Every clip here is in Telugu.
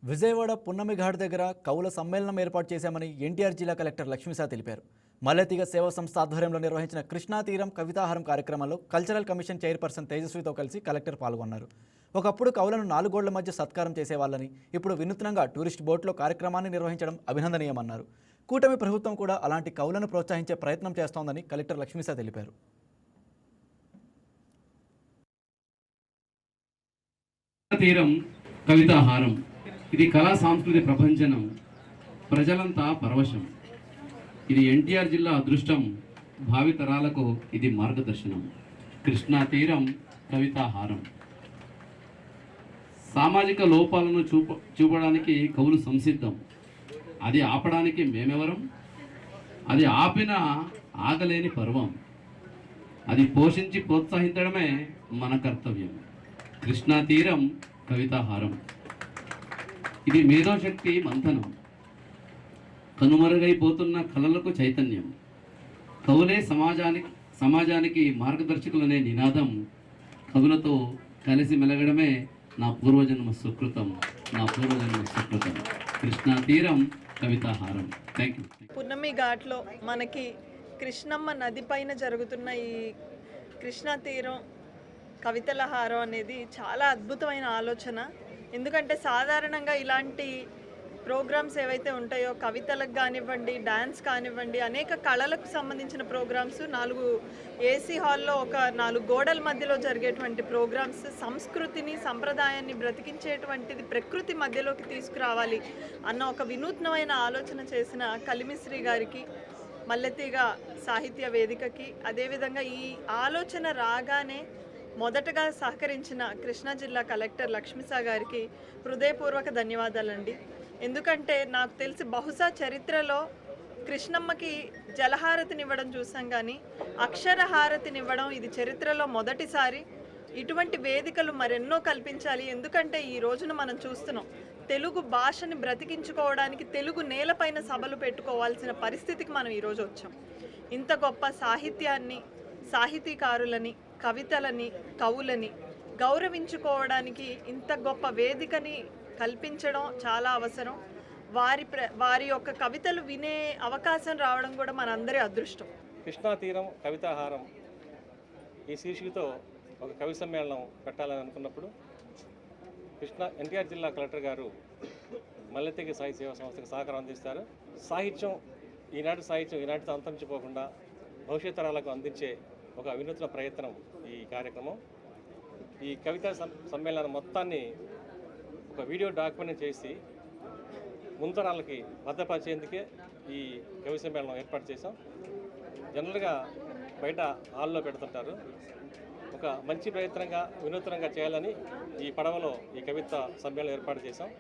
విజయవాడ పున్నమిఘాట్ దగ్గర కవుల సమ్మేళనం ఏర్పాటు చేశామని ఎన్టీఆర్ జిల్లా కలెక్టర్ లక్ష్మీశా తెలిపారు. మల్లెతీగ సేవా సంస్థ ఆధ్వర్యంలో నిర్వహించిన కృష్ణా తీరం కవితాహారం కార్యక్రమంలో కల్చరల్ కమిషన్ చైర్పర్సన్ తేజస్వితో కలిసి కలెక్టర్ పాల్గొన్నారు. ఒకప్పుడు కవులను 4 గోళ్ల మధ్య సత్కారం చేసేవాళ్ళని ఇప్పుడు వినూత్నంగా టూరిస్ట్ బోట్లో కార్యక్రమాన్ని నిర్వహించడం అభినందనీయమన్నారు. కూటమి ప్రభుత్వం కూడా అలాంటి కవులను ప్రోత్సహించే ప్రయత్నం చేస్తోందని కలెక్టర్ లక్ష్మీశా తెలిపారు. తీరం కవితాహారం ఇది కళా సాంస్కృతిక ప్రపంచనం, ప్రజలంతా పరవశం. ఇది ఎన్టీఆర్ జిల్లా అదృష్టం, భావితరాలకు ఇది మార్గదర్శనం. కృష్ణా తీరం కవితాహారం సామాజిక లోపాలను చూపడానికి కవులు సంసిద్ధం. అది ఆపడానికి మేమెవరం? అది ఆపిన ఆగలేని పర్వం. అది పోషించి ప్రోత్సహించడమే మన కర్తవ్యం. కృష్ణా తీరం కవితాహారం ఇది మేధోశక్తి మంథనం, కనుమరుగైపోతున్న కళలకు చైతన్యం. కవులే సమాజానికి మార్గదర్శకులనే నినాదం. కవులతో కలిసి మెలగడమే నా పూర్వజన్మ సుకృతం. కృష్ణా తీరం కవితాహారం. Thank you. పున్నమి ఘాట్లో మనకి కృష్ణమ్మ నది పైన జరుగుతున్న ఈ కృష్ణా తీరం కవితల హారం అనేది చాలా అద్భుతమైన ఆలోచన. ఎందుకంటే సాధారణంగా ఇలాంటి ప్రోగ్రామ్స్ ఏవైతే ఉంటాయో, కవితలకు కానివ్వండి, డ్యాన్స్ కానివ్వండి, అనేక కళలకు సంబంధించిన ప్రోగ్రామ్స్ 4 ఏసీ హాల్లో ఒక 4 గోడల మధ్యలో జరిగేటువంటి ప్రోగ్రామ్స్ సంస్కృతిని, సంప్రదాయాన్ని బ్రతికించేటువంటిది ప్రకృతి మధ్యలోకి తీసుకురావాలి అన్న ఒక వినూత్నమైన ఆలోచన చేసిన కలిమిశ్రీ గారికి, మల్లెతీగ సాహిత్య వేదికకి, అదేవిధంగా ఈ ఆలోచన రాగానే మొదటగా సహకరించిన కృష్ణా జిల్లా కలెక్టర్ లక్ష్మీశా గారికి హృదయపూర్వక ధన్యవాదాలండి. ఎందుకంటే నాకు తెలిసి బహుశా చరిత్రలో కృష్ణమ్మకి జలహారతినివ్వడం చూసాం, కానీ అక్షరహారతినివ్వడం ఇది చరిత్రలో మొదటిసారి. ఇటువంటి వేదికలు మరెన్నో కల్పించాలి. ఎందుకంటే ఈ రోజున మనం చూస్తున్నాం, తెలుగు భాషని బ్రతికించుకోవడానికి తెలుగు నేలపైన సభలు పెట్టుకోవాల్సిన పరిస్థితికి మనం ఈరోజు వచ్చాం. ఇంత గొప్ప సాహిత్యాన్ని, సాహితీకారులని, కవితలని, కవులని గౌరవించుకోవడానికి ఇంత గొప్ప వేదికని కల్పించడం చాలా అవసరం. వారి యొక్క కవితలు వినే అవకాశం రావడం కూడా మనందరి అదృష్టం. కృష్ణా తీరం కవితాహారం ఈ శీర్షికతో ఒక కవి సమ్మేళనం పెట్టాలని అనుకున్నప్పుడు ఎన్టీఆర్ జిల్లా కలెక్టర్ గారు మల్లెతీగ సాహిత్య సేవా సంస్థకు సహకారం అందిస్తారు. సాహిత్యం ఈనాటితో అంతరించిపోకుండా భవిష్యత్ తరాలకు అందించే ఒక వినూత్న ప్రయత్నం ఈ కార్యక్రమం. ఈ కవితా సమ్మేళనం మొత్తాన్ని ఒక వీడియో డాక్యుమెంట్ చేసి ముంతరాలకి భద్రపరిచేందుకే ఈ కవి సమ్మేళనం ఏర్పాటు చేశాం. జనరల్గా బయట హాల్లో పెడుతుంటారు. ఒక మంచి ప్రయత్నంగా వినూత్నంగా చేయాలని ఈ పడవలో ఈ కవిత సమ్మేళనం ఏర్పాటు చేశాం.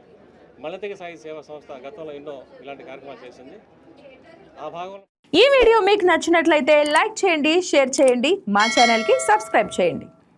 మల్లెతీగ సాహిత్య సేవా సంస్థ గతంలో ఎన్నో ఇలాంటి కార్యక్రమాలు చేసింది. ఆ భాగంలో ఈ వీడియో మీకు నచ్చినట్లయితే లైక్ చేయండి, షేర్ చేయండి, మా ఛానల్కి సబ్స్క్రైబ్ చేయండి.